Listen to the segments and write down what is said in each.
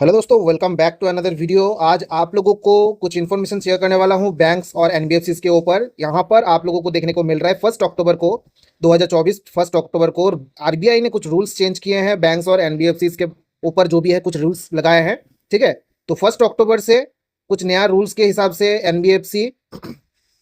Hello दोस्तों, welcome back to another video. आज आप लोगों को कुछ इन्फॉर्मेशन शेयर करने वाला हूं बैंक्स और एनबीएफसीज के ऊपर। यहां पर आप लोगों को देखने को मिल रहा है 1 अक्टूबर को 2024 1 अक्टूबर को आरबीआई ने कुछ रूल्स चेंज किए हैं बैंक्स और एनबीएफसीज के ऊपर, जो भी है कुछ रूल्स लगाए हैं। ठीक है, तो 1 अक्टूबर से कुछ नया रूल्स के हिसाब से एनबीएफसी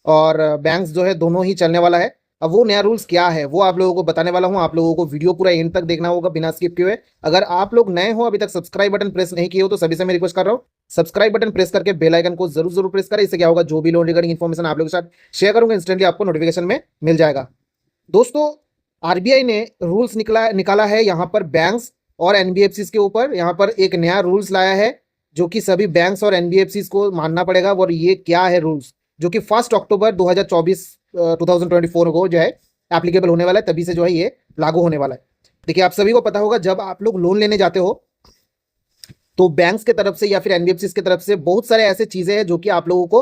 और बैंक्स जो है दोनों ही चलने वाला है। अब वो नया रूल्स क्या है वो आप लोगों को बताने वाला हूँ। आप लोगों को वीडियो पूरा एंड तक देखना होगा बिना स्किप किए हुए। अगर आप लोग नए हो, अभी तक सब्सक्राइब बटन प्रेस नहीं किए हो, तो सभी से मैं रिक्वेस्ट कर रहा हूँ सब्सक्राइब बटन प्रेस करके बेल आइकन को जरूर जरूर प्रेस करें। इससे क्या होगा, जो भी लोन रिगार्डिंग इन्फॉर्मेशन आप लोगों के साथ शेयर करूंगा इंस्टेंटली आपको नोटिफिकेशन में मिल जाएगा। दोस्तों, आरबीआई ने रूल्स निकाला है यहाँ पर बैंक्स और एनबीएफसी के ऊपर। यहाँ पर एक नया रूल्स लाया है जो कि सभी बैंक्स और एनबीएफसी को मानना पड़ेगा। और ये क्या है रूल्स, जो कि 1 अक्टूबर 2024 को जो है एप्लीकेबल होने वाला है, तभी से जो है ये लागू होने वाला है। देखिए, आप सभी को पता होगा जब आप लोग लोन लेने जाते हो तो बैंक्स के तरफ से या फिर एनबीएफसी की तरफ से बहुत सारे ऐसे चीजें हैं जो कि आप लोगों को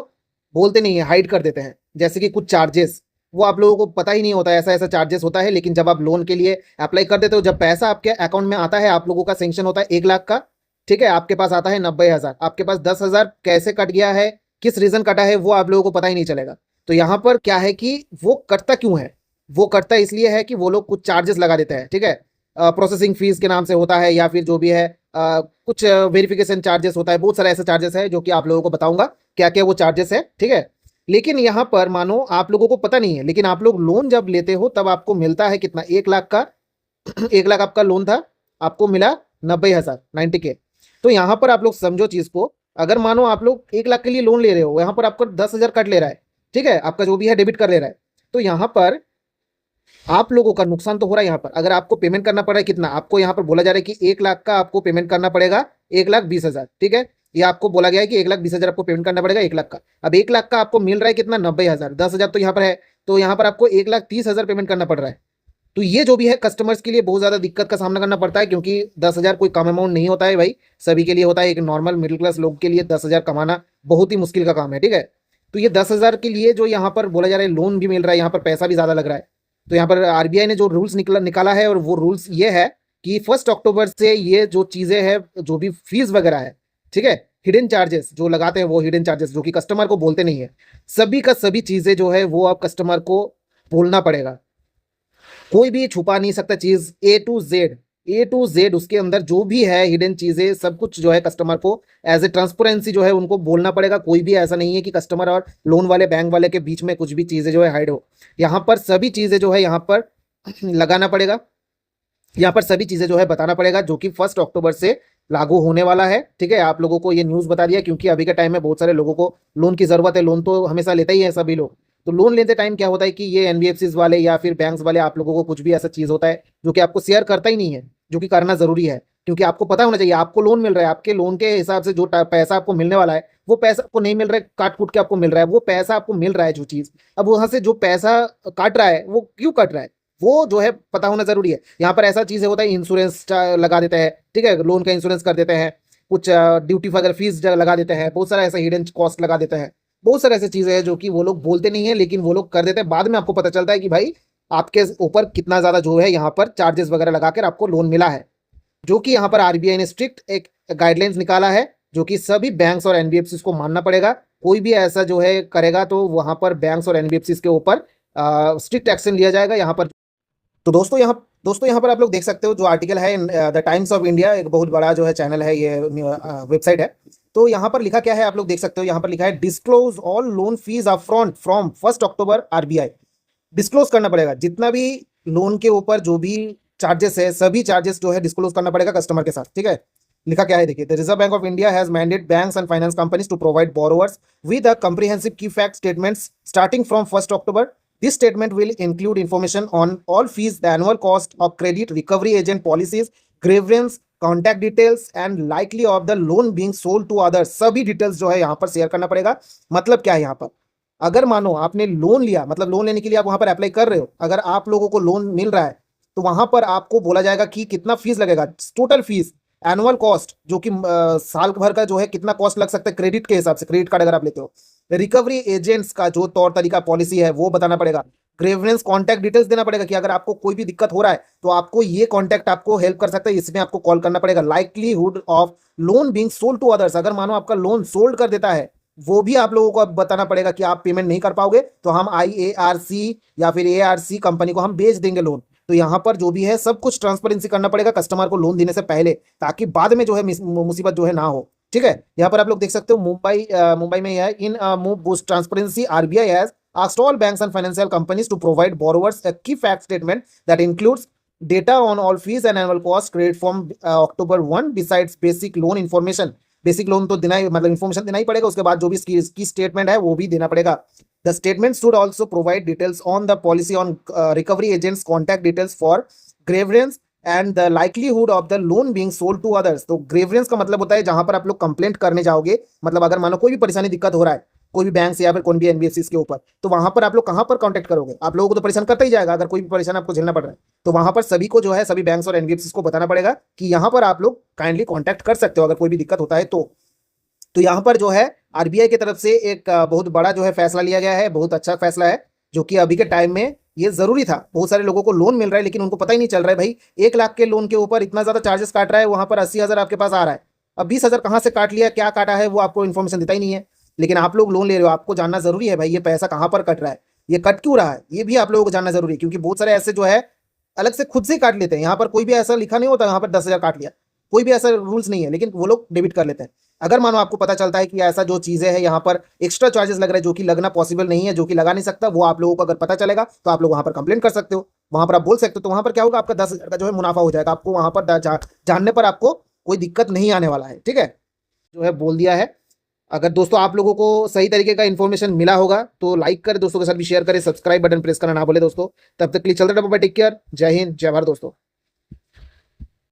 बोलते नहीं है, हाइड कर देते हैं। जैसे कि कुछ चार्जेस, वो आप लोगों को पता ही नहीं होता है ऐसा ऐसा चार्जेस होता है। लेकिन जब आप लोन के लिए अप्लाई कर देते हो, जब पैसा आपके अकाउंट में आता है, आप लोगों का सेंक्शन होता है 1 लाख का। ठीक है, आपके पास आता है 90,000, आपके पास 10,000 कैसे कट गया है, किस रीजन कटा है, वो आप लोगों को पता ही नहीं चलेगा। तो यहाँ पर क्या है कि वो कटता क्यों है, वो कटता इसलिए है कि वो लोग कुछ चार्जेस लगा देते हैं। ठीक है, प्रोसेसिंग फीस के नाम से होता है, या फिर जो भी है कुछ वेरिफिकेशन चार्जेस होता है। बहुत सारे ऐसे चार्जेस है जो कि आप लोगों को बताऊंगा क्या क्या वो चार्जेस है। ठीक है, लेकिन यहाँ पर मानो आप लोगों को पता नहीं है, लेकिन आप लोग लोन जब लेते हो तब आपको मिलता है कितना, 1 लाख का 1 लाख आपका लोन था, आपको मिला 90,000, 90K। तो यहाँ पर आप लोग समझो चीज को। अगर मानो आप लोग 1 लाख के लिए लोन ले रहे हो, यहाँ पर आपको 10,000 कट ले रहा है। ठीक है, आपका जो भी है डेबिट कर ले रहा है। तो यहाँ पर आप लोगों का नुकसान तो हो रहा है। यहाँ पर अगर आपको पेमेंट करना पड़ रहा है कितना, आपको यहाँ पर बोला जा रहा है कि 1 लाख का आपको पेमेंट करना पड़ेगा 1,20,000। ठीक है, ये आपको बोला गया है कि 1,20,000 आपको पेमेंट करना पड़ेगा 1 लाख का। अब 1 लाख का आपको मिल रहा है कितना, 90,000, 10,000 तो यहाँ पर है, तो यहाँ पर आपको 1,30,000 पेमेंट करना पड़ रहा है। तो ये जो भी है कस्टमर्स के लिए बहुत ज्यादा दिक्कत का सामना करना पड़ता है, क्योंकि 10,000 कोई कम अमाउंट नहीं होता है भाई, सभी के लिए होता है। एक नॉर्मल मिडिल क्लास लोग के लिए 10,000 कमाना बहुत ही मुश्किल का काम है। ठीक है, तो ये 10,000 के लिए जो यहाँ पर बोला जा रहा है लोन भी मिल रहा है, यहाँ पर पैसा भी ज्यादा लग रहा है। तो यहाँ पर आरबीआई ने जो रूल्स निकाला है, और वो रूल्स ये है कि 1 अक्टूबर से ये जो चीजें हैं, जो भी फीस वगैरह है, ठीक है, हिडन चार्जेस जो लगाते हैं, वो हिडन चार्जेस जो कि कस्टमर को बोलते नहीं है, सभी का सभी चीजें जो है वो आप कस्टमर को बोलना पड़ेगा। कोई भी छुपा नहीं सकता चीज, ए टू जेड उसके अंदर जो भी है हिडन चीजें, सब कुछ जो है कस्टमर को एज ए ट्रांसपेरेंसी जो है उनको बोलना पड़ेगा। कोई भी ऐसा नहीं है कि कस्टमर और लोन वाले बैंक वाले के बीच में कुछ भी चीजें जो है हाइड हो। यहाँ पर सभी चीजें जो है यहाँ पर लगाना पड़ेगा, यहाँ पर सभी चीजें जो है बताना पड़ेगा, जो कि 1 अक्टूबर से लागू होने वाला है। ठीक है, आप लोगों को ये न्यूज बता दिया क्योंकि अभी के टाइम में बहुत सारे लोगों को लोन की जरूरत है। लोन तो हमेशा लेता ही है सभी लोग। तो लोन लेते टाइम क्या होता है कि ये एनबीएफसी वाले या फिर बैंक्स वाले आप लोगों को कुछ भी ऐसा चीज होता है जो कि आपको शेयर करता ही नहीं है, जो कि करना जरूरी है। क्योंकि आपको पता होना चाहिए आपको लोन मिल रहा है, आपके लोन के हिसाब से जो पैसा आपको मिलने वाला है, वो पैसा आपको नहीं मिल रहा है काट कूट के आपको मिल रहा है, वो पैसा आपको मिल रहा है जो चीज। अब वहां से जो पैसा काट रहा है वो क्यों कट रहा है, वो जो है पता होना जरूरी है। यहाँ पर ऐसा चीजें होता है, इंश्योरेंस लगा देते हैं। ठीक है, लोन का इंश्योरेंस कर देते हैं, कुछ ड्यूटी वगैरह फीस लगा देते हैं, बहुत सारा ऐसा हिडन कॉस्ट लगा देते हैं। बहुत सारे ऐसे चीजें हैं जो कि वो लोग बोलते नहीं है, लेकिन वो लोग कर देते हैं। बाद में आपको पता चलता है कि भाई आपके ऊपर कितना ज्यादा जो है यहाँ पर चार्जेस वगैरह लगाकर आपको लोन मिला है। जो कि यहाँ पर आरबीआई ने स्ट्रिक्ट एक गाइडलाइंस निकाला है, जो कि सभी बैंक्स और एनबीएफसी को मानना पड़ेगा। कोई भी ऐसा जो है करेगा तो वहां पर बैंक्स और एनबीएफसी के ऊपर स्ट्रिक्ट एक्शन लिया जाएगा। यहाँ पर तो दोस्तों यहाँ पर आप लोग देख सकते हो जो आर्टिकल है, द टाइम्स ऑफ इंडिया, एक बहुत बड़ा जो है चैनल है, ये वेबसाइट है। तो यहाँ पर लिखा क्या है आप लोग देख सकते हो। यहाँ पर लिखा है disclose all loan fees upfront from 1 October RBI. Disclose करना पड़ेगा जितना भी लोन के ऊपर जो भी चार्जेस है, सभी चार्जेस जो है डिस्क्लोज करना पड़ेगा कस्टमर के साथ। ठीक है, लिखा क्या है देखिए, the reserve bank of India has mandate banks and finance companies to provide borrowers with a comprehensive key fact statements starting from 1 October. This statement will include information on all fees, the annual cost of credit, recovery agent policies, grievance, contact details and likely of the loan being sold to others। सभी details जो है यहाँ पर share करना पड़ेगा। मतलब क्या है, यहाँ पर अगर मानो आपने लोन लिया, मतलब लोन लेने के लिए आप वहां पर अप्लाई कर रहे हो, अगर आप लोगों को लोन मिल रहा है तो वहां पर आपको बोला जाएगा कि कितना फीस लगेगा, टोटल फीस, एनुअल कॉस्ट जो कि साल भर का जो है कितना कॉस्ट लग सकता है क्रेडिट के हिसाब से, क्रेडिट कार्ड अगर आप लेते हो, रिकवरी एजेंट्स का जो तौर तरीका पॉलिसी है वो बताना पड़ेगा। ग्रेवनेंस कॉन्टैक्ट डिटेल्स देना पड़ेगा कि अगर आपको कोई भी दिक्कत हो रहा है तो आपको ये कॉन्टैक्ट आपको हेल्प कर सकता है, इसमें आपको कॉल करना पड़ेगा। Likelihood of loan being sold to others, अगर मानो आपका लोन सोल्ड कर देता है वो भी आप लोगों को अब बताना पड़ेगा कि आप पेमेंट नहीं कर पाओगे तो हम IARC या फिर ARC कंपनी को हम बेच देंगे लोन। तो यहाँ पर जो भी है सब कुछ ट्रांसपेरेंसी करना पड़ेगा कस्टमर को लोन देने से पहले, ताकि बाद में जो है मुसीबत जो है ना हो। ठीक है, यहाँ पर आप लोग देख सकते हो मुंबई में यह है, in move boost transparency RBI has asked all banks and financial companies to provide borrowers a key fact statement that includes data on all fees and annual costs credit from October 1 besides basic loan information। Basic loan तो देना ही, मतलब information देना ही पड़ेगा, उसके बाद जो भी इसकी स्टेटमेंट है वो भी देना पड़ेगा। The statement should also provide details on the policy on recovery agents contact details for grievance and the likelihood of the loan being sold to others. तो ग्रेवरेंस का मतलब होता है जहां पर आप लोग कंप्लेंट करने जाओगे, मतलब अगर मानो कोई भी परेशानी दिक्कत हो रहा है कोई भी बैंक से या फिर कोई भी NBFC के ऊपर, तो वहां पर आप लोग कहां पर कांटेक्ट करोगे? आप लोगों को तो परेशान करता ही जाएगा, अगर कोई भी परेशानी आपको झेलना पड़ रहा है तो वहां पर सभी को जो है सभी बैंक्स और NBFC को बताना पड़ेगा कि यहाँ पर आप लोग काइंडली कॉन्टैक्ट कर सकते हो अगर कोई भी दिक्कत होता है तो यहाँ पर जो है RBI की तरफ से एक बहुत बड़ा जो है फैसला लिया गया है, बहुत अच्छा फैसला है जो कि अभी के टाइम में ये जरूरी था। बहुत सारे लोगों को लोन मिल रहा है लेकिन उनको पता ही नहीं चल रहा है भाई 1 लाख के लोन के ऊपर इतना ज्यादा चार्जेस काट रहा है, वहां पर 80,000 आपके पास आ रहा है, अब 20,000 कहाँ से काट लिया, क्या काटा है वो आपको इन्फॉर्मेशन देता ही नहीं है। लेकिन आप लोग लोन ले रहे हो, आपको जानना जरूरी है भाई ये पैसा कहाँ पर कट रहा है, ये कट क्यों रहा है, ये भी आप लोगों को जानना जरूरी है। क्योंकि बहुत सारे ऐसे जो है अलग से खुद से ही काट लेते हैं, यहाँ पर कोई भी ऐसा लिखा नहीं होता यहाँ पर 10,000 काट लिया, कोई भी ऐसा रूल्स नहीं है, लेकिन वो लोग डेबिट कर लेते हैं। अगर मानो आपको पता चलता है कि ऐसा जो चीजें है यहाँ पर एक्स्ट्रा चार्जेस लग रहा है जो कि लगना पॉसिबल नहीं है, जो कि लगा नहीं सकता, वो आप लोगों को अगर पता चलेगा तो आप लोग वहां पर कंप्लेंट कर सकते हो, वहां पर आप बोल सकते हो। तो वहां पर क्या होगा, आपका 10,000 का जो है मुनाफा हो जाएगा, आपको वहां पर जानने पर आपको कोई दिक्कत नहीं आने वाला है। ठीक है, जो है बोल दिया है। अगर दोस्तों आप लोगों को सही तरीके का इन्फॉर्मेशन मिला होगा तो लाइक करें, दोस्तों के साथ भी शेयर करें, सब्सक्राइब बटन प्रेस करना ना भूले दोस्तों। तब तक के लिए चलते रहो, बाय, टेक केयर, जय हिंद, जय भारत दोस्तों।